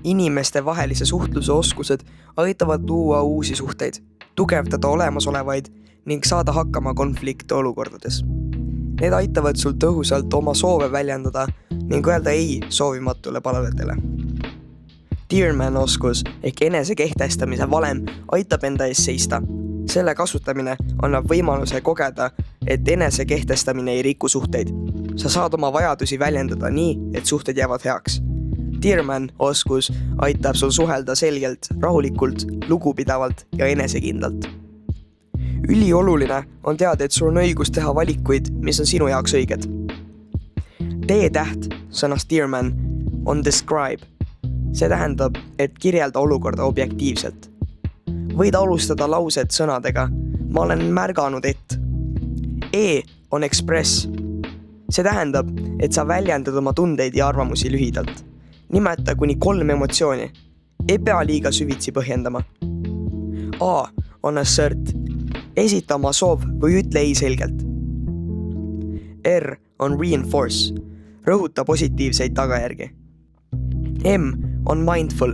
Inimeste vahelise suhtluse oskused aitavad luua uusi suhteid, tugevdada olemasolevaid ning saada hakkama konflikte olukordades. Need aitavad sul tõhusalt oma soove väljendada ning öelda ei soovimatule palvetele. Dearman oskus ehk enese kehtestamise valem aitab enda ees seista. Selle kasutamine annab võimaluse kogeda, et enese kehtestamine ei riku suhteid. Sa saad oma vajadusi väljendada nii, et suhted jäävad heaks. Dearman oskus aitab sul suhelda selgelt, rahulikult, lugupidavalt ja enesekindlalt. Ülioluline on teada, et sul on õigus teha valikuid, mis on sinu jaoks õiged. T-täht sõnast Dearman on describe. See tähendab, et kirjelda olukorda objektiivselt. Võid alustada lauset sõnadega ma olen märganud, et. E on express. See tähendab, et sa väljendad oma tundeid ja arvamusi lühidalt. Nimeta kuni 3 emotsiooni. Ei pea liiga süvitsi põhjendama. A on assert. Esita oma soov või ütle ei selgelt. R on reinforce. Rõhuta positiivseid tagajärgi. M on mindful.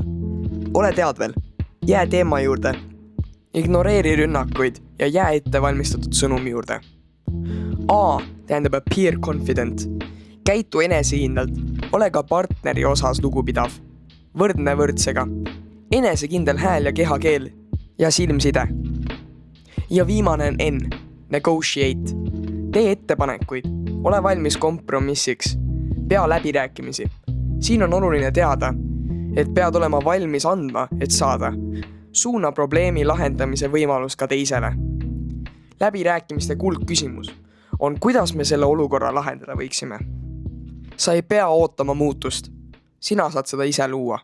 Ole teadvel. Jää teema juurde. Ignoreeri rünnakuid ja jää ette valmistatud sõnumi juurde. A tähendab appear confident. Käitu enesekindlalt. Ole ka partneri osas lugupidav. Võrdne võrdsega. Enesekindel hääl ja kehakeel. Ja silmside. Ja viimane on N. Negotiate. Tee ettepanekuid. Ole valmis kompromissiks. Pea läbirääkimisi. Siin on oluline teada, et pead olema valmis andma, et saada. Suuna probleemi lahendamise võimalus ka teisele. Läbirääkimiste kuldküsimus on, kuidas me selle olukorra lahendada võiksime. Sa ei pea ootama muutust. Sina saad seda ise luua.